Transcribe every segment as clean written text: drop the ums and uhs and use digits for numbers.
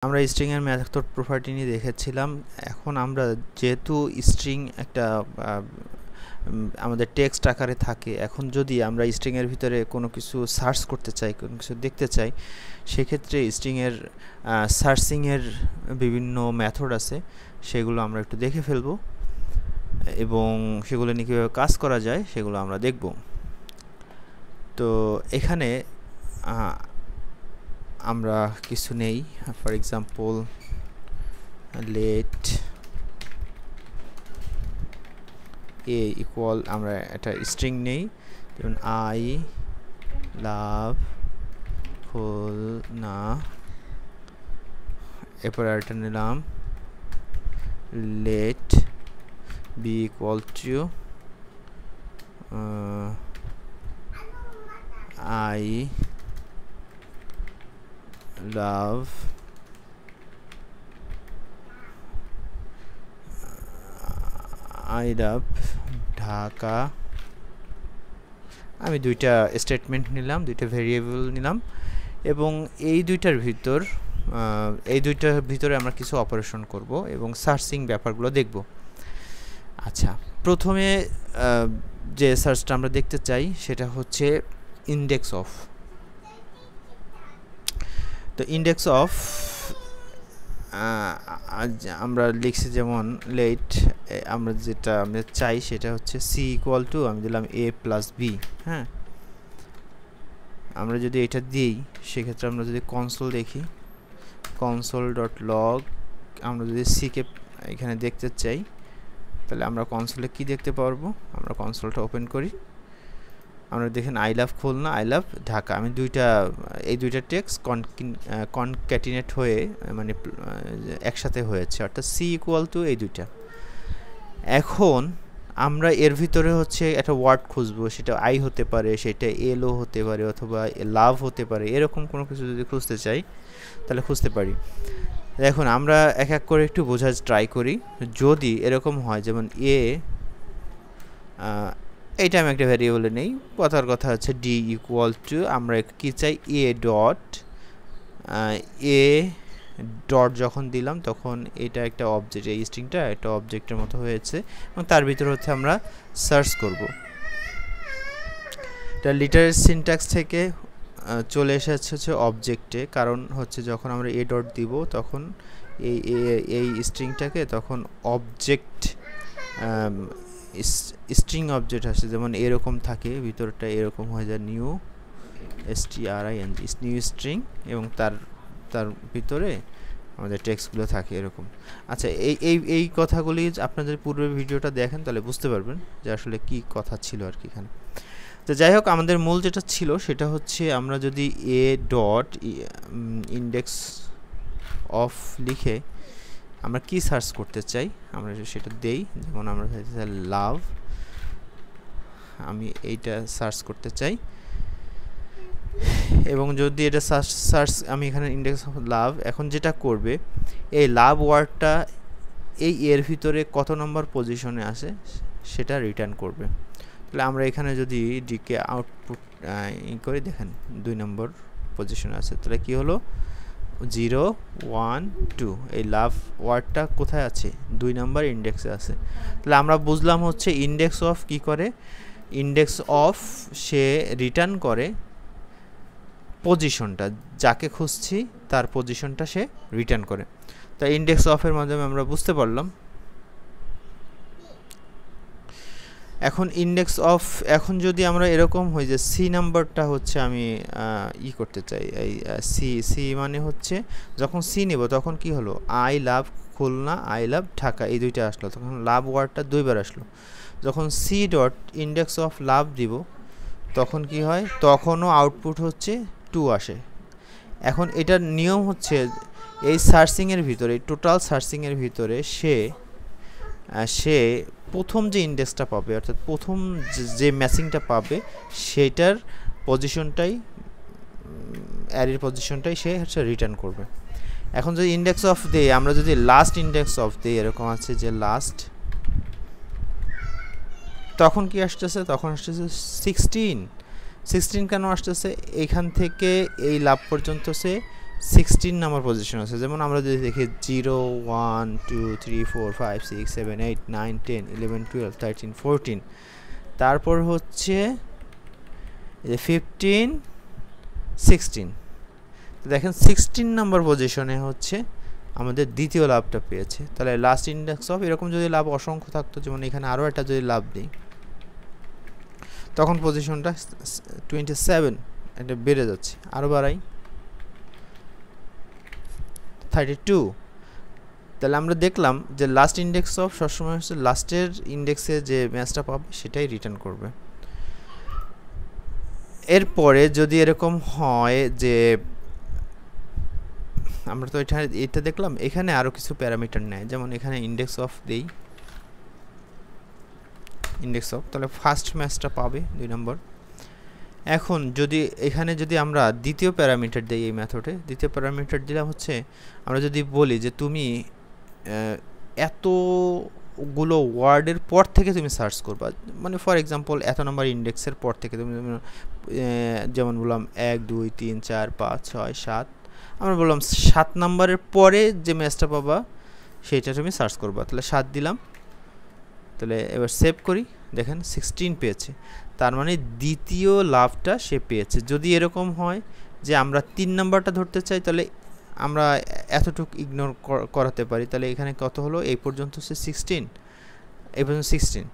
আমরা স্ট্রিং এর method property নিয়ে দেখেছিলাম। এখন আমরা যেহেতু স্ট্রিং একটা আমাদের টেক্সট আকারে থাকে, এখন যদি আমরা স্ট্রিং এর ভিতরে কোনো কিছু সার্চ করতে চাই, কোনো কিছু দেখতে চাই, সেক্ষেত্রে স্ট্রিং এর সার্চিং এর বিভিন্ন মেথড আছে, সেগুলো আমরা একটু দেখে ফেলবো এবং সেগুলো নিয়ে কীভাবে কাজ করা যায় সেগুলো আমরা দেখব। তো এখানে আমরা কিছু নেই, for example let a equal, আমরা একটা স্ট্রিং নেই, যেমন আই লাভ খুলনা, এরপর একটা নিলাম let b equal to I love Dhaka. আমি দুইটা স্টেটমেন্ট নিলাম, দুইটা ভেরিয়েবল নিলাম এবং এই দুইটার ভিতরে আমরা কিছু অপারেশন করব এবং সার্চিং ব্যাপারগুলো দেখব। আচ্ছা, প্রথমে যে সার্চটা আমরা দেখতে চাই সেটা হচ্ছে ইন্ডেক্স অফ। তো ইন্ডেক্স অফ আমরা লিখছি যেমন লেট, আমরা যেটা আমরা চাই সেটা হচ্ছে সি ইকুয়াল টু, আমি দিলাম এ প্লাস বি। হ্যাঁ, আমরা যদি এটা দিই সেক্ষেত্রে আমরা যদি কনসোল দেখি, কনসোল ডট লগ, আমরা যদি সিকে এখানে দেখতে চাই তাহলে আমরা কনসোলে কি দেখতে পারবো, আমরা কনসোলটা ওপেন করি, আমরা দেখেন I love Khulna, I love Dhaka, আমি এই দুইটা টেক্সট কনক্যাটিনেট হয়ে মানে একসাথে হয়েছে, অর্থাৎ সি ইকুয়াল টু এই দুইটা। এখন আমরা এর ভিতরে হচ্ছে একটা ওয়ার্ড খুঁজবো, সেটা আই হতে পারে, সেটা এলও হতে পারে, অথবা লাভ হতে পারে, এরকম কোনো কিছু যদি খুঁজতে চাই তাহলে খুঁজতে পারি। দেখুন আমরা এক এক করে একটু বোঝার ট্রাই করি। যদি এরকম হয় যেমন এইটা আমি একটা ভ্যারিয়েবলে নেই, কথার কথা হচ্ছে ডি ইকুয়াল টু, আমরা কি চাই এ ডট যখন দিলাম তখন এটা একটা অবজেক্ট, এই স্ট্রিংটা একটা অবজেক্টের মতো হয়েছে এবং তার ভিতরে হচ্ছে আমরা সার্চ করব। এটা লিটারের সিনট্যাক্স থেকে চলে এসেছে হচ্ছে অবজেক্টে, কারণ হচ্ছে যখন আমরা এ ডট দিব তখন এই স্ট্রিংটাকে তখন অবজেক্ট স্ট্রিং অবজেক্ট আসে, যেমন এরকম থাকে, ভিতরটা এরকম হয়ে যায় নিউ string, নিউ স্ট্রিং, এবং তার ভিতরে আমাদের টেক্সটগুলো থাকে এরকম। আচ্ছা, এই কথাগুলি আপনাদের পূর্বের ভিডিওটা দেখেন তাহলে বুঝতে পারবেন যে আসলে কি কথা ছিল আর কি এখানে। তো যাই হোক, আমাদের মূল যেটা ছিল সেটা হচ্ছে আমরা যদি এ ডট ইন্ডেক্স অফ লিখে আমরা কি সার্চ করতে চাই আমরা সেটা দেই, যেমন আমরা লাভ, আমি এইটা সার্চ করতে চাই এবং যদি এটা সার্চ আমি এখানে ইন্ডেক্স অফ লাভ, এখন যেটা করবে এই লাভ ওয়ার্ডটা এই এর ভিতরে কত নম্বর পজিশনে আসে সেটা রিটার্ন করবে। তাহলে আমরা এখানে যদি ডিকে আউটপুট করে দেখেন 2 নম্বর পজিশনে আছে, তাহলে কি হলো 0 1 2, এই লাভ ওয়ার্ডটা কোথায় আছে 2 নম্বর ইন্ডেক্সে আছে। তাহলে আমরা বুঝলাম হচ্ছে ইন্ডেক্স অফ কি করে, ইন্ডেক্স অফ সে রিটার্ন করে পজিশনটা, যাকে খুঁজছি তার পজিশনটা সে রিটার্ন করে। তাই ইন্ডেক্স অফের মাধ্যমে আমরা বুঝতে পারলাম। এখন ইন্ডেক্স অফ, এখন যদি আমরা এরকম হই যে সি নাম্বারটা হচ্ছে আমি করতে চাই, এই সি মানে হচ্ছে যখন সি নেব তখন কি হলো I love Khulna, I love Dhaka, এই দুইটা আসলো, তখন লাভ ওয়ার্ডটা 2 বার আসলো। যখন c dot index of love দিব তখন কি হয়, তখনও আউটপুট হচ্ছে 2 আসে। এখন এটার নিয়ম হচ্ছে এই সার্চিংয়ের ভিতরে, টোটাল সার্চিংয়ের ভিতরে সে প্রথম যে ইন্ডেক্সটা পাবে, অর্থাৎ প্রথম যে ম্যাচিংটা পাবে সেটার পজিশনটাই, অ্যারের পজিশনটাই সে হচ্ছে রিটার্ন করবে। এখন যদি ইন্ডেক্স অফ দেই, আমরা যদি লাস্ট ইন্ডেক্স অফ দেই, এরকম আছে যে লাস্ট, তখন কি আসতেছে, তখন আসতেছে 16 কেন আসতেছে, এখান থেকে এই লাভ পর্যন্ত সে 16 নাম্বার পজিশন আছে। যেমন আমরা যদি দেখি 0 1 2 3 4 5 6 7 8 9 10 11 12 13 14, তারপর হচ্ছে 15 16। তো দেখেন 16 নাম্বার পজিশনে হচ্ছে আমাদের দ্বিতীয় লাভটা পেয়েছে। তাহলে লাস্ট ইন্ডেক্স অফ, এরকম যদি লাভ অসংখ্য থাকতো, যেমন এখানে আরও একটা যদি লাভ দিই, তখন পজিশনটা 27, এটা বেড়ে যাচ্ছে। আরও বাড়াই 32। তাহলে আমরা দেখলাম যে লাস্ট ইন্ডেক্স অফ সবসময় হচ্ছে লাস্টের ইন্ডেক্সে যে ম্যাচটা পাবে সেটাই রিটার্ন করবে। এরপরে যদি এরকম হয় যে আমরা তো এটা দেখলাম, এখানে আরও কিছু প্যারামিটার নেয়, যেমন এখানে ইন্ডেক্স অফ দেই, ইন্ডেক্স অফ, তাহলে ফার্স্ট ম্যাচটা পাবে 2 নম্বর। এখন যদি এখানে যদি আমরা দ্বিতীয় প্যারামিটার দিই এই মেথডে, দ্বিতীয় প্যারামিটার দিলাম হচ্ছে আমরা যদি বলি যে তুমি এতগুলো ওয়ার্ডের পর থেকে তুমি সার্চ করবা, মানে ফর এক্সাম্পল এত নম্বর ইন্ডেক্সের পর থেকে তুমি যেমন বললাম 1 2 3 4 5 6 7, আমরা বললাম 7 নম্বরের পরে যে ম্যাচটা পাবা সেইটা তুমি সার্চ করবা, তাহলে 7 দিলাম। তাহলে এবার সেভ করি, দেখেন 16 পেয়েছে, তার মানে দ্বিতীয় লাভটা সে পেয়েছে। যদি এরকম হয় যে আমরা 3 নাম্বারটা ধরতে চাই, তাহলে আমরা এতটুকু ইগনোর করাতে পারি। তাহলে এখানে কত হলো, এই পর্যন্ত হচ্ছে 16, এই পর্যন্ত 16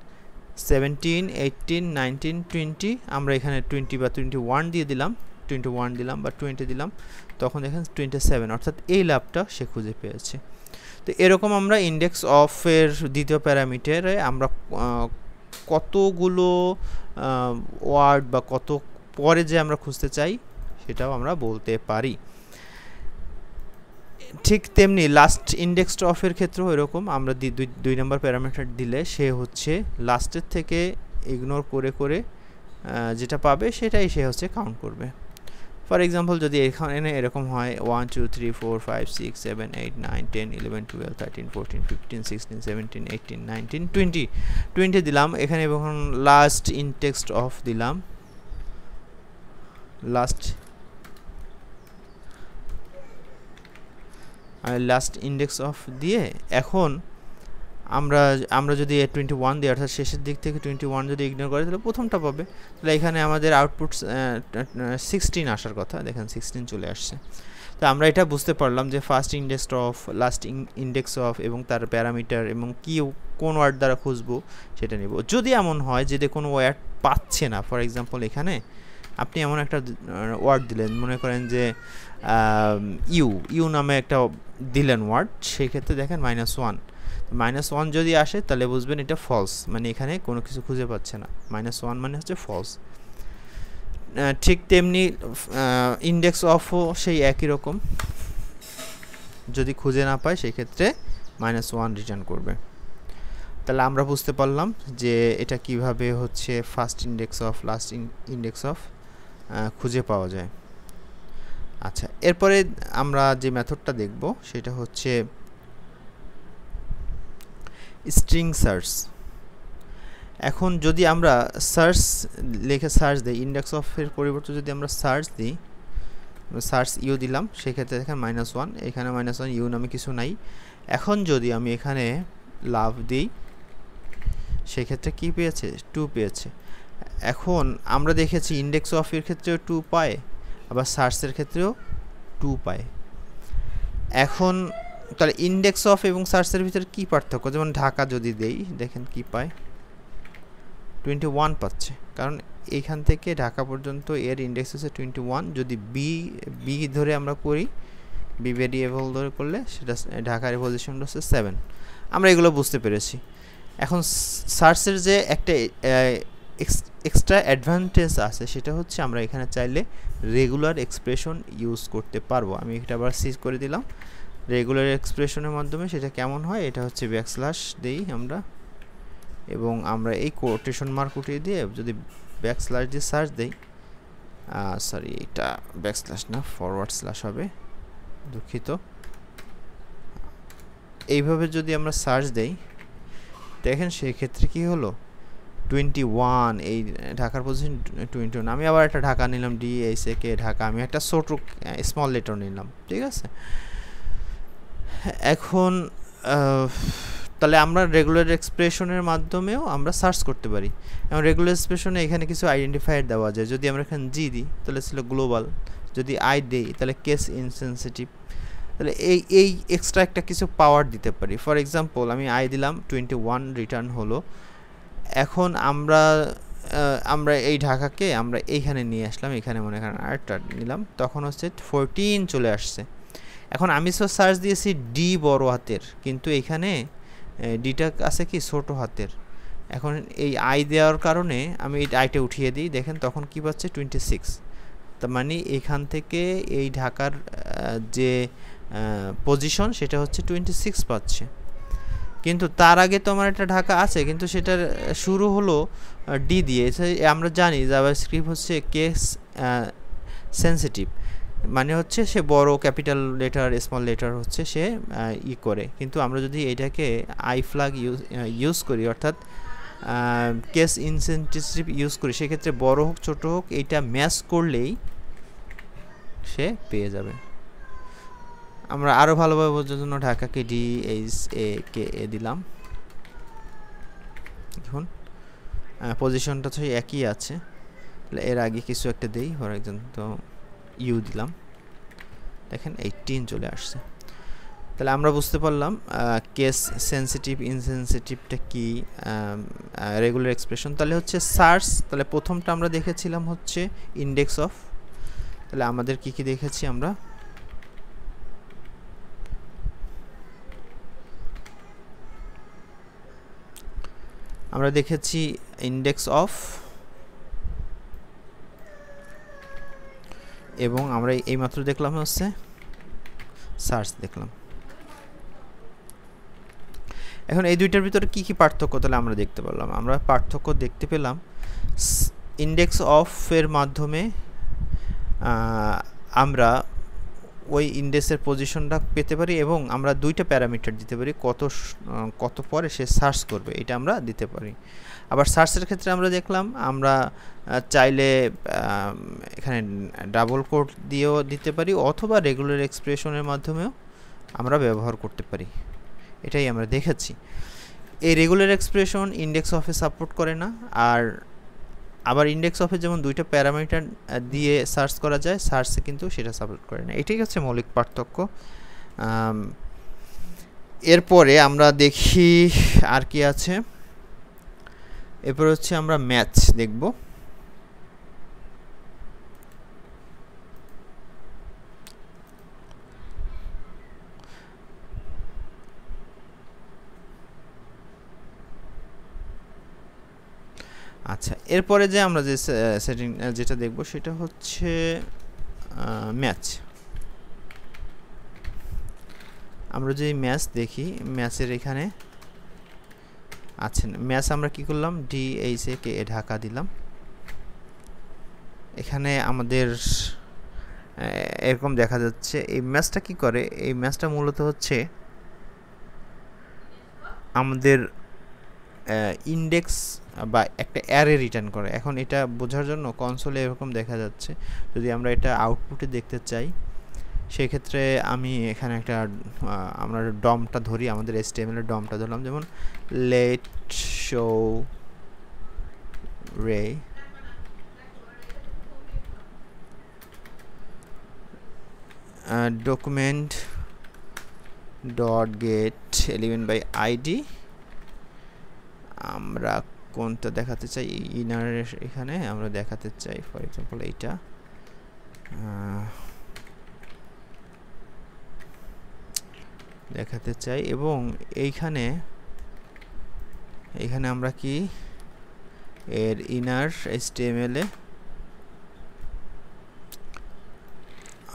17 18 19 20, আমরা এখানে 20 বা 21 দিয়ে দিলাম, 21 দিলাম বা 20 দিলাম, তখন দেখেন 27, অর্থাৎ এই লাভটা সে খুঁজে পেয়েছে। তো এরকম আমরা ইন্ডেক্স অফের দ্বিতীয় প্যারামিটারে আমরা কতগুলো ওয়ার্ড বা কত পরে যে আমরা খুঁজতে চাই সেটাও আমরা বলতে পারি। ঠিক তেমনি লাস্ট ইন্ডেক্স অফের ক্ষেত্রেও এরকম, আমরা 2 নম্বর প্যারামিটার দিলে সে হচ্ছে লাস্টের থেকে ইগনোর করে করে যেটা পাবে সেটাই সে হচ্ছে কাউন্ট করবে। ফর এক্সাম্পল যদি এখানে এরকম হয় 1 2 3 4 5 6 7 8 9 10 11 12 13 14 15 16 17 18 19 20 20 দিলাম এখানে, এবং লাস্ট ইন্ডেক্স অফ দিলাম, লাস্ট ইন্ডেক্স অফ দিয়ে এখন আমরা যদি 21 দিই, অর্থাৎ শেষের দিক থেকে 21 যদি ইগনোর করে তাহলে প্রথমটা পাবে। তাহলে এখানে আমাদের আউটপুট 16 আসার কথা, দেখেন 16 চলে আসছে। তো আমরা এটা বুঝতে পারলাম যে first index of, last index of এবং তার প্যারামিটার এবং কোন ওয়ার্ড দ্বারা খুঁজবো সেটা নেব। যদি এমন হয় যে কোনো ওয়ার্ড পাচ্ছে না, ফর এক্সাম্পল এখানে আপনি এমন একটা ওয়ার্ড দিলেন, মনে করেন যে ইউ নামে একটা দিলেন ওয়ার্ড, সেই ক্ষেত্রে দেখেন -1 যদি আসে তাহলে বুঝবেন এটা ফলস, মানে এখানে কোনো কিছু খুঁজে পাচ্ছে না। -1 মানে হচ্ছে ফলস। ঠিক তেমনি ইন্ডেক্স অফও সেই একই রকম, যদি খুঁজে না পায় সেই ক্ষেত্রে -1 রিটার্ন করবে। তাহলে আমরা বুঝতে পারলাম যে এটা কিভাবে হচ্ছে first index of, last index of খুঁজে পাওয়া যায়। আচ্ছা, এরপরে আমরা যে মেথডটা দেখব সেটা হচ্ছে স্ট্রিং সার্চ। এখন যদি আমরা সার্চ লিখে সার্চ দিই, ইন্ডেক্স অফের পরিবর্তে যদি আমরা সার্চ দিই, সার্চ ইউ দিলাম, সেক্ষেত্রে দেখেন -1, এখানে -1, ইউ নামে কিছু নাই। এখন যদি আমি এখানে লাভ দিই, সেক্ষেত্রে কি পেয়েছে, 2 পেয়েছে। এখন আমরা দেখেছি ইন্ডেক্স অফের ক্ষেত্রেও 2 পায়, আবার সার্চের ক্ষেত্রেও 2 পায়। এখন তাহলে ইন্ডেক্স অফ এবং সার্চের ভিতরে কি পার্থক্য, যেমন ঢাকা যদি দেই, দেখেন কি পায়, 21 পাচ্ছে, কারণ এইখান থেকে ঢাকা পর্যন্ত এর ইন্ডেক্স হচ্ছে 21। যদি বি ধরে আমরা করি, বি ভেরিয়েবল ধরে করলে সেটা ঢাকার পজিশনটা হচ্ছে 7। আমরা এগুলো বুঝতে পেরেছি। এখন সার্চের যে একটা এক্সট্রা অ্যাডভান্টেজ আছে সেটা হচ্ছে আমরা এখানে চাইলে রেগুলার এক্সপ্রেশন ইউজ করতে পারবো। আমি এটা আবার সিজ করে দিলাম, রেগুলার এক্সপ্রেশনের মাধ্যমে সেটা কেমন হয়, এটা হচ্ছে ব্যাকস্ল্যাশ দেই আমরা, এবং আমরা এই কোটেশন মার্ক উঠিয়ে দিয়ে যদি ব্যাকস্ল্যাশ দিয়ে সার্চ দেই, সরি এটা ব্যাকস্ল্যাশ না, ফরওয়ার্ড স্ল্যাশ হবে, দুঃখিত। এইভাবে যদি আমরা সার্চ দেই, দেখেন সেই ক্ষেত্রে কি হলো, 21, এই ঢাকার পজিশন 21। আমি আবার একটা ঢাকা নিলাম, DHK ঢাকা, আমি একটা ছোট স্মল লেটার নিলাম, ঠিক আছে। এখন তাহলে আমরা রেগুলার এক্সপ্রেশনের মাধ্যমেও আমরা সার্চ করতে পারি। এবং রেগুলার এক্সপ্রেশনে এখানে কিছু আইডেন্টিফায়ার দেওয়া যায়। যদি আমরা এখানে জি দিই তাহলে ছিল গ্লোবাল, যদি আই দিই তাহলে কেস ইনসেনসিটিভ। তাহলে এই এক্সট্রা একটা কিছু পাওয়ার দিতে পারি। ফর এক্সাম্পল আমি আই দিলাম, 21 রিটার্ন হলো। এখন আমরা এই ঢাকাকে আমরা এইখানে নিয়ে আসলাম, এখানে মনে করেন আরেকটা নিলাম, তখন হচ্ছে 14 চলে আসছে। এখন আমি সার্চ দিয়েছি ডি বড় হাতের, কিন্তু এখানে ডিটা আছে কি ছোট হাতের। এখন এই আই দেওয়ার কারণে আমি এই আইটা উঠিয়ে দিই, দেখেন তখন কি পাচ্ছে 26। তার মানে এখান থেকে এই ঢাকার যে পজিশন সেটা হচ্ছে 26 পাচ্ছে। কিন্তু তার আগে তো আমার একটা ঢাকা আছে, কিন্তু সেটার শুরু হলো ডি দিয়ে। আমরা জানি জাভাস্ক্রিপ্ট হচ্ছে কেস সেন্সিটিভ, মানে হচ্ছে সে বড় ক্যাপিটাল লেটার স্মল লেটার হচ্ছে সে করে। কিন্তু আমরা যদি এটাকে আই ফ্ল্যাগ ইউজ করি, অর্থাৎ কেস ইনসেন্সিটিভ ইউজ করি, সেক্ষেত্রে বড় হোক ছোট হোক এইটা ম্যাচ করলেই সে পেয়ে যাবে। আমরা আরও ভালোভাবে বোঝার জন্য ঢাকাকে DHK দিলাম। দেখুন পজিশনটা তো একই আছে, এর আগে কিছু একটা দেই, ফর এক্সাম্পল তো ইউ দিলাম, দেখেন 18 চলে আসছে। তাহলে আমরা বুঝতে পারলাম কেস সেন্সিটিভ ইনসেন্সিটিভটা কি, রেগুলার এক্সপ্রেশন। তাহলে হচ্ছে সার্চ, তাহলে প্রথমটা আমরা দেখেছিলাম হচ্ছে ইন্ডেক্স অফ। তাহলে আমাদের কি কি দেখেছি, আমরা দেখেছি ইন্ডেক্স অফ, এবং আমরা এইমাত্র দেখলাম হচ্ছে সার্চ দেখলাম। এখন এই দুইটার ভিতরে কি কি পার্থক্য তাহলে আমরা দেখতে পেলাম? আমরা পার্থক্য দেখতে পেলাম ইন্ডেক্স অফ এর মাধ্যমে আমরা ওই ইন্ডেক্সের পজিশনটা পেতে পারি, এবং আমরা দুইটা প্যারামিটার দিতে পারি, কত পরে সে সার্চ করবে এটা আমরা দিতে পারি। আবার সার্চের ক্ষেত্রে আমরা দেখলাম আমরা চাইলে এখানে ডাবল কোট দিয়েও দিতে পারি, অথবা রেগুলার এক্সপ্রেশনের মাধ্যমেও আমরা ব্যবহার করতে পারি। এটাই আমরা দেখেছি। এই রেগুলার এক্সপ্রেশন ইন্ডেক্স অফে সাপোর্ট করে না, আর আবার ইন্ডেক্স অফে যেমন দুইটা প্যারামিটার দিয়ে সার্চ করা যায়, সার্চে কিন্তু সেটা সাপোর্ট করে না। এটাই হচ্ছে মৌলিক পার্থক্য। এরপরে আমরা দেখি আর কি আছে। এরপর হচ্ছে আমরা ম্যাচ দেখব। আচ্ছা, এরপরে যে আমরা যে সেটিং যেটা দেখব সেটা হচ্ছে ম্যাচ। আমরা যে ম্যাচ দেখি, ম্যাচের এখানে আচ্ছা ম্যাচ আমরা কি করলাম, DHK ঢাকা দিলাম। এখানে আমাদের এরকম দেখা যাচ্ছে। এই ম্যাচটা কি করে, এই ম্যাচটা মূলত হচ্ছে আমাদের ইন্ডেক্স বা একটা অ্যারে রিটার্ন করে। এখন এটা বোঝার জন্য কনসোলে এরকম দেখা যাচ্ছে। যদি আমরা এটা আউটপুটে দেখতে চাই, সেক্ষেত্রে আমি এখানে একটা আমরা ডমটা ধরি, আমাদের HTML এর ডমটা ধরলাম, যেমন লেট শো রে ডকুমেন্ট ডট গেট 11/id। আমরা কোনটা দেখাতে চাই, ইনারের এখানে আমরা দেখাতে চাই ফর এক্সাম্পল এইটা, দেখাতে চাই। এবং এইখানে আমরা কি এর ইনার HTML এ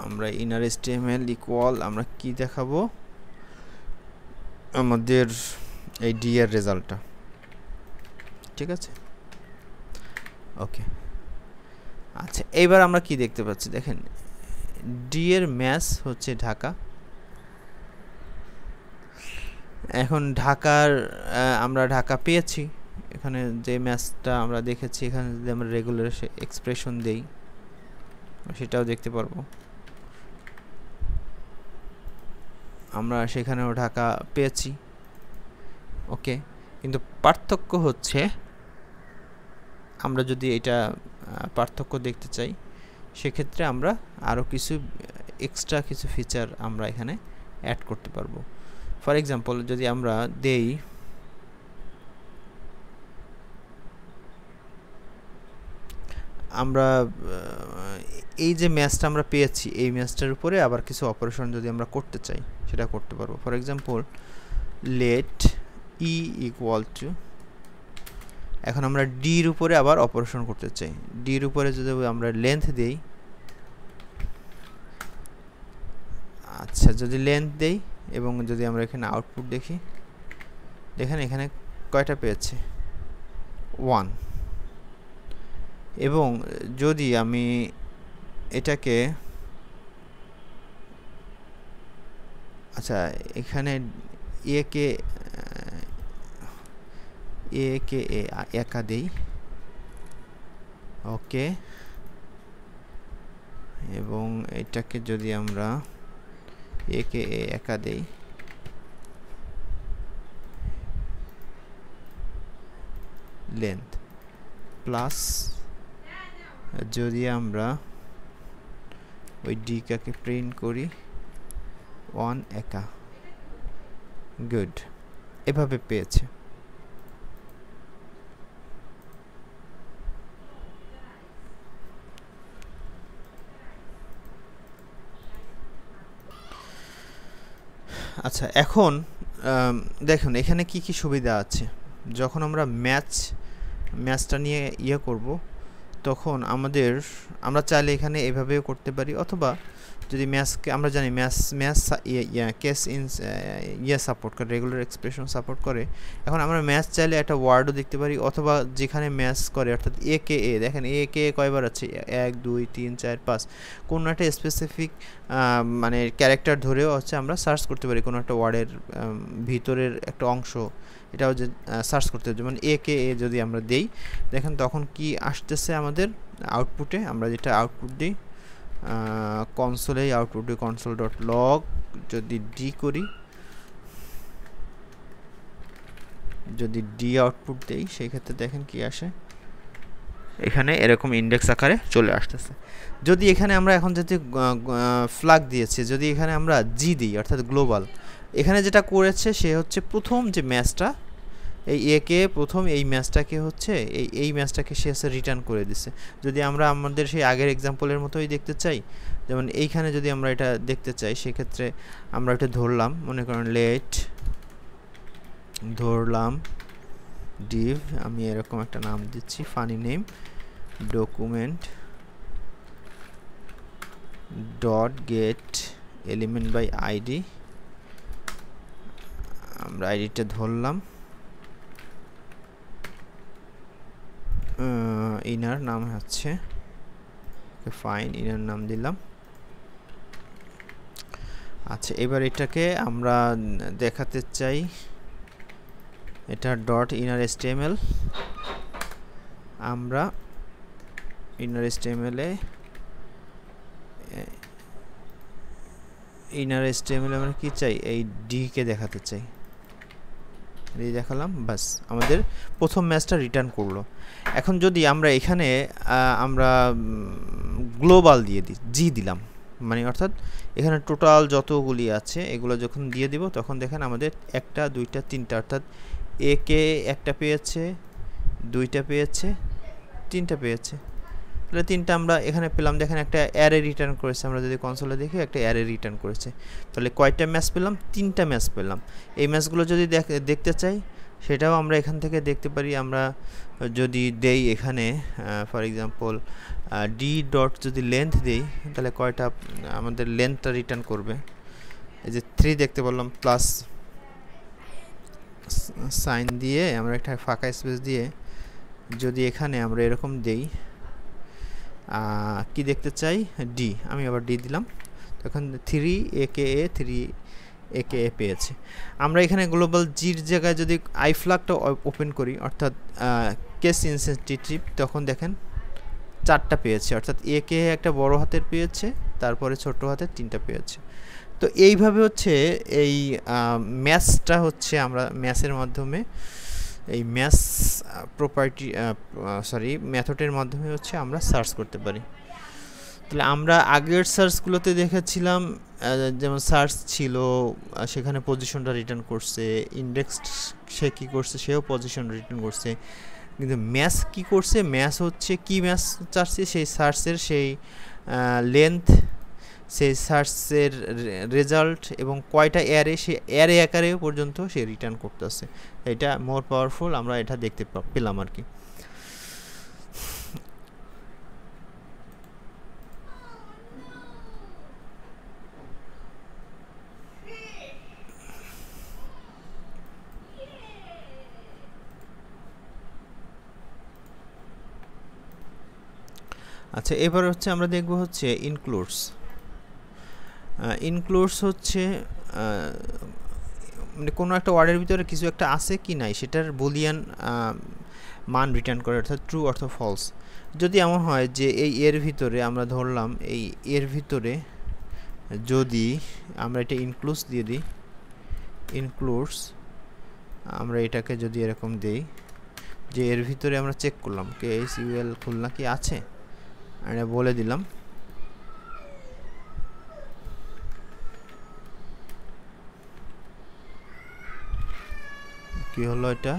আমরা ইনার HTML ইকুয়াল আমরা কি দেখাবো, আমাদের এই ডি এর রেজাল্টটা, ঠিক আছে। ওকে, আচ্ছা এইবার আমরা কি দেখতে পাচ্ছি, দেখেন ডি এর ম্যাচ হচ্ছে ঢাকা। এখন ঢাকার আমরা ঢাকা পেয়েছি, এখানে যে ম্যাচটা আমরা দেখেছি এখানে যদি আমরা রেগুলার এক্সপ্রেশন দেই সেটাও দেখতে পারবো। আমরা সেখানেও ঢাকা পেয়েছি। ওকে, কিন্তু পার্থক্য হচ্ছে আমরা যদি এটা পার্থক্য দেখতে চাই সেক্ষেত্রে আমরা আরও কিছু এক্সট্রা কিছু ফিচার আমরা এখানে অ্যাড করতে পারবো। ফর এক্সাম্পল যদি আমরা দেই আমরা এই যে ম্যাচটা আমরা পেয়েছি এই ম্যাচটার উপরে আবার কিছু অপারেশন যদি আমরা করতে চাই সেটা করতে পারবো। For example let e equal to, এখন আমরা ডির উপরে আবার অপারেশন করতে চাই। ডির উপরে যদি আমরা লেন্থ দেই, আচ্ছা যদি লেন্থ দেই এবং যদি আমরা এখানে আউটপুট দেখি, দেখেন এখানে কয়টা পেয়েছে 1। এবং যদি আমি এটাকে আচ্ছা এখানে একে একা দেই, ওকে, এবং এটাকে যদি আমরা একে একা দেই, লেন্থ প্লাস যদি আমরা ওই ডিকাকে প্রিন্ট করি 1 একা, গুড, এভাবে পেয়েছে। আচ্ছা এখন দেখুন এখানে কি কি সুবিধা আছে। যখন আমরা ম্যাচটা নিয়ে ইয়ে করব তখন আমরা চাইলে এখানে এভাবেও করতে পারি, অথবা যদি ম্যাচকে আমরা জানি ম্যাচ কেস ইন সাপোর্ট করে, রেগুলার এক্সপ্রেশন সাপোর্ট করে। এখন আমরা ম্যাচ চাইলে একটা ওয়ার্ডও দেখতে পারি, অথবা যেখানে ম্যাচ করে অর্থাৎ একে দেখেন একে কয়বার আছে 1 2 3 4 5, কোনো একটা স্পেসিফিক মানে ক্যারেক্টার ধরেও হচ্ছে আমরা সার্চ করতে পারি কোনো একটা ওয়ার্ডের ভিতরের একটা অংশ, এটাও যে সার্চ করতে হবে। যেমন একে যদি আমরা দেই দেখেন তখন কি আসতেছে আমাদের আউটপুটে, আমরা যেটা আউটপুট দিই কনসোলে আউটপুট দিই console.log, যদি ডি করি, যদি ডি আউটপুট দেই সেই ক্ষেত্রে দেখেন কি আসে, এখানে এরকম ইন্ডেক্স আকারে চলে আসতেছে। যদি এখানে আমরা এখন যদি ফ্ল্যাগ দিয়েছি, যদি এখানে আমরা জি দিই অর্থাৎ গ্লোবাল, এখানে যেটা করেছে সে হচ্ছে প্রথম যে ম্যাচটা এই একে প্রথম এই ম্যাচটাকে হচ্ছে এই ম্যাচটাকে সে এসে রিটার্ন করে দিছে। যদি আমরা আমাদের সেই আগের এক্সাম্পলের মতোই দেখতে চাই, যেমন এইখানে যদি আমরা এটা দেখতে চাই সেক্ষেত্রে আমরা এটা ধরলাম, মনে করেন লেট ধরলাম div, আমি এরকম একটা নাম দিচ্ছি funny name document dot get element by ID, আমরা আইডিটা ধরলাম, ইনার নাম হচ্ছে ফাইন, ইনার নাম দিলাম। আচ্ছা এবার এটাকে আমরা দেখাতে চাই, এটা ডট ইনার এসটিএমএল, আমরা ইনার এসটিএমএলে আমরা কি চাই, এই ডি কে দেখাতে চাই, এই দেখালাম, বাস আমাদের প্রথম ম্যাচটা রিটার্ন করলো। এখন যদি আমরা এখানে আমরা গ্লোবাল দিয়ে দিই, জি দিলাম, মানে অর্থাৎ এখানে টোটাল যতগুলি আছে এগুলো যখন দিয়ে দিব তখন দেখেন আমাদের 1টা 2টা 3টা, অর্থাৎ একে একটা পেয়েছে, 2টা পেয়েছে, 3টা পেয়েছে, তাহলে 3টা আমরা এখানে পেলাম। দেখেন একটা অ্যারে রিটার্ন করেছে, আমরা যদি কনসোলে দেখি একটা অ্যারে রিটার্ন করেছে, তাহলে কয়টা ম্যাচ পেলাম, 3টা ম্যাচ পেলাম। এই ম্যাচগুলো যদি দেখতে চাই সেটাও আমরা এখান থেকে দেখতে পারি। আমরা যদি দেই এখানে ফর এক্সাম্পল ডি ডট যদি লেন্থ দেই তাহলে কয়টা আমাদের লেন্থটা রিটার্ন করবে, এই যে 3 দেখতে পারলাম, প্লাস সাইন দিয়ে আমরা একটা ফাঁকা স্পেস দিয়ে যদি এখানে আমরা এরকম দেই কি দেখতে চাই, ডি, আমি আবার ডি দিলাম, তখন 3 একে 3 একে এ পেয়েছে। আমরা এখানে গ্লোবাল জির জায়গায় যদি আই ফ্ল্যাগটা ওপেন করি, অর্থাৎ কেস ইনসেনসিটিভ, তখন দেখেন 4টা পেয়েছে, অর্থাৎ একে একটা বড় হাতের পেয়েছে, তারপরে ছোট হাতের 3টা পেয়েছে। তো এইভাবে হচ্ছে এই ম্যাথসটা হচ্ছে আমরা ম্যাথের মাধ্যমে, এই ম্যাথস প্রপার্টি মেথডের মাধ্যমে হচ্ছে আমরা সার্চ করতে পারি। তাহলে আমরা আগের সার্চগুলোতে দেখেছিলাম যেমন সার্চ ছিল, সেখানে পজিশনটা রিটার্ন করছে, ইন্ডেক্স সে কী করছে, সেও পজিশন রিটার্ন করছে। কিন্তু ম্যাথ কী করছে, ম্যাথ হচ্ছে কি ম্যাথ চাচ্ছে, সেই সার্চের সেই লেন্থ, সেই সার্চের রেজাল্ট এবং কয়টা অ্যারে, সে অ্যারে আকারে পর্যন্ত সে রিটার্ন করতেছে। এটা মোর পাওয়ারফুল, আমরা এটা দেখতে পেলাম আর কি। আচ্ছা, এবার হচ্ছে আমরা দেখব হচ্ছে ইনক্লুডস। ইনক্লুডস হচ্ছে মানে কোনো একটা ওয়ার্ডের ভিতরে কিছু একটা আছে কি নাই সেটার বুলিয়ান মান রিটার্ন করে, অর্থাৎ ট্রু অথবা ফলস। যদি এমন হয় যে এই এর ভিতরে আমরা ধরলাম, এই এর ভিতরে যদি আমরা এটা ইনক্লুডস দিয়ে দিই, ইনক্লুডস, আমরা এটাকে যদি এরকম দিই যে এর ভিতরে আমরা চেক করলাম KSUL খুলনা কি আছে, এটা বলে দিলাম। কি হলো এটা,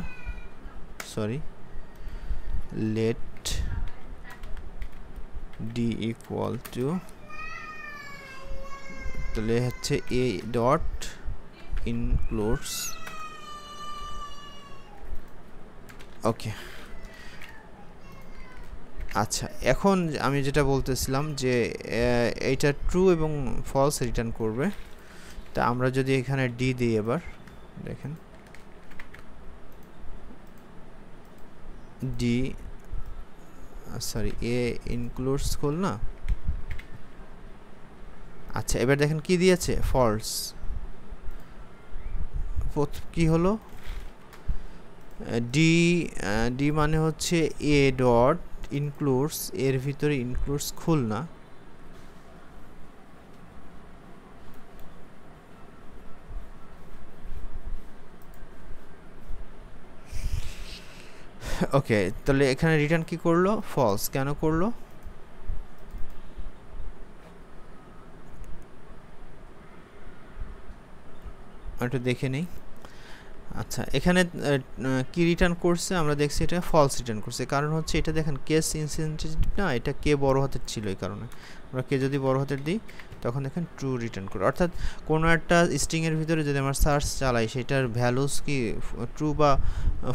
sorry, let d equal to, তাহলে হচ্ছে এ ডট ইনক্লুডস। ওকে, আচ্ছা, এখন আমি যেটা বলতেছিলাম যে এইটা ট্রু এবং ফলস রিটার্ন করবে। তা আমরা যদি এখানে ডি দিই, এবার দেখেন ডি, সরি, এ ইনক্লুডস খুলনা। আচ্ছা, এবার দেখেন কি দিয়েছে, ফলস। কি হলো, ডি, ডি মানে হচ্ছে এ ডট ইনক্লুডস, এর ভিতরে ইনক্লুডস খুলনা। ওকে, তাহলে এখানে রিটার্ন কি করলো, ফলস। কেন করলো, একটু দেখে নেই। আচ্ছা, এখানে কি রিটার্ন করছে, আমরা দেখছি এটা ফলস রিটার্ন করছে। কারণ হচ্ছে এটা দেখেন কেস ইনসেনসিটিভ না, এটা কে বড় হাতের ছিল, এই কারণে আমরা কে যদি বড় হাতের দিই তখন দেখেন ট্রু রিটার্ন করে। অর্থাৎ কোনো একটা স্ট্রিংয়ের ভিতরে যদি আমরা সার্চ চালাই, সেটার ভ্যালুস কি ট্রু বা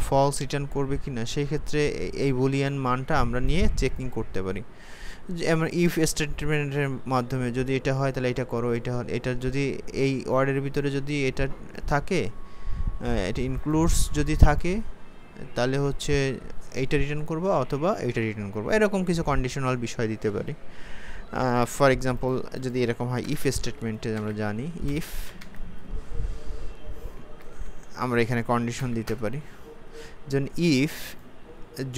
ফলস রিটার্ন করবে কি না, সেই ক্ষেত্রে এই বুলিয়ান মানটা আমরা নিয়ে চেকিং করতে পারি। আমরা ইফ স্টেটমেন্টের মাধ্যমে যদি এটা হয় তাহলে এটা করো, এটা যদি এই ওয়ার্ডের ভিতরে যদি এটা থাকে, এটা ইনক্লুডস যদি থাকে, তাহলে হচ্ছে এইটা রিটার্ন করব অথবা এইটা রিটার্ন করব, এরকম কিছু কন্ডিশনাল বিষয় দিতে পারি। ফর এক্সাম্পল যদি এরকম হয়, ইফ স্টেটমেন্টে আমরা জানি ইফ, আমরা এখানে কন্ডিশন দিতে পারি, যেমন ইফ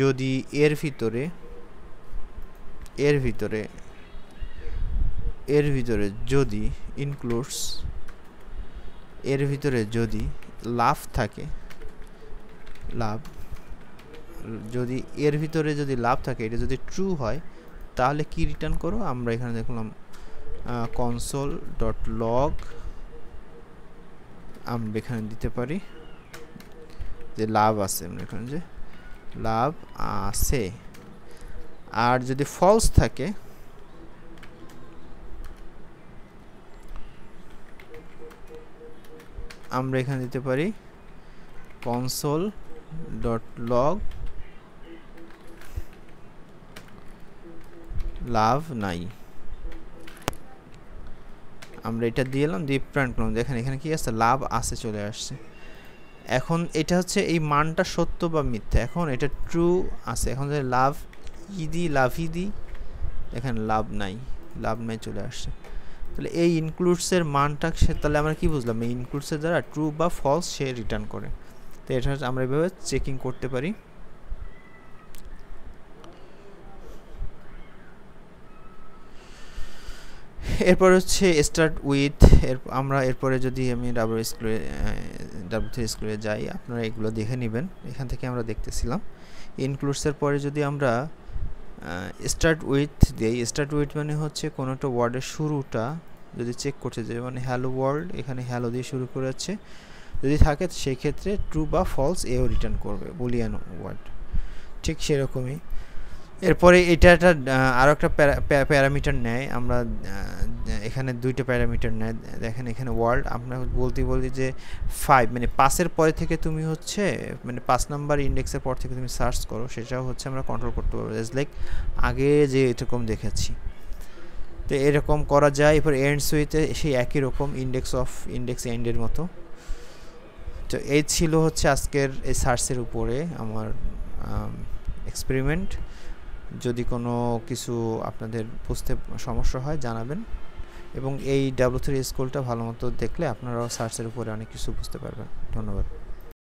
যদি এর ভিতরে যদি ইনক্লুডস, এর ভিতরে যদি লাভ থাকে, যদি এর ভিতরে যদি লাভ থাকে, এটা যদি ট্রু হয় তাহলে কি রিটার্ন করো, আমরা এখানে দেখলাম কনসোল ডট লগ, আমরা এখানে দিতে পারি যে লাভ আছে, আমরা এখানে যে লাভ আছে। আর যদি ফলস থাকে, আমরা এখানে দিতে পারি কনসোল ডট লগ লাভ নাই। আমরা এটা দিয়ে এলাম, দিয়ে প্রিন্ট করলাম, দেখেন এখানে কি আছে, লাভ আছে চলে আসছে। এখন এটা হচ্ছে এই মানটা সত্য বা মিথ্যা, এখন এটা ট্রু আছে। এখন যদি লাভ ই দিই, দেখেন লাভ নাই চলে আসছে। তো তাহলে এই ইনক্লুডসের মানটা তাহলে আমরা কি বুঝলাম, এই ইনক্লুডসের দ্বারা ট্রু বা ফলস সে রিটার্ন করে। তো এটা আমরা এভাবে চেকিং করতে পারি। এরপর হচ্ছে স্টার্ট উইথ, আমরা এরপরে যদি আমি W3 স্কুলে যাই, আপনারা এগুলো দেখে নেবেন, এখান থেকে আমরা দেখতেছিলাম। ইনক্লুডসের পরে যদি আমরা স্টার্ট উইথ দিই, স্টার্ট উইথ মানে হচ্ছে কোনো একটা ওয়ার্ডের শুরুটা যদি চেক করতে যাই, মানে হ্যালো ওয়ার্ল্ড, এখানে হ্যালো দিয়ে শুরু করেছে, যদি থাকে সেই ক্ষেত্রে ট্রু বা ফলস এও রিটার্ন করবে, বুলিয়ান ওয়ার্ড। ঠিক সেরকমই এরপরে এটা একটা আরও একটা প্যারামিটার নেয়, আমরা এখানে দুইটা প্যারামিটার নেয়, দেখেন এখানে ওয়ার্ল্ড, আমরা বলতে যে 5 মানে 5-এর পরে থেকে তুমি হচ্ছে মানে 5 নাম্বার ইন্ডেক্সের পর থেকে তুমি সার্চ করো, সেটাও হচ্ছে আমরা কন্ট্রোল করতে পারবো, জাস্ট লাইক আগে যে এরকম দেখেছি। তো এরকম করা যায়। এরপর এন্ডস উইথে সেই একই রকম ইন্ডেক্স এন্ডের মতো। তো এই ছিল হচ্ছে আজকের এই সার্চের উপরে আমার এক্সপেরিমেন্ট। যদি কোনো কিছু আপনাদের বুঝতে সমস্যা হয় জানাবেন, এবং এই W3 স্কুলটা ভালো মতো দেখলে আপনারাও সার্চের উপরে অনেক কিছু বুঝতে পারবেন। ধন্যবাদ।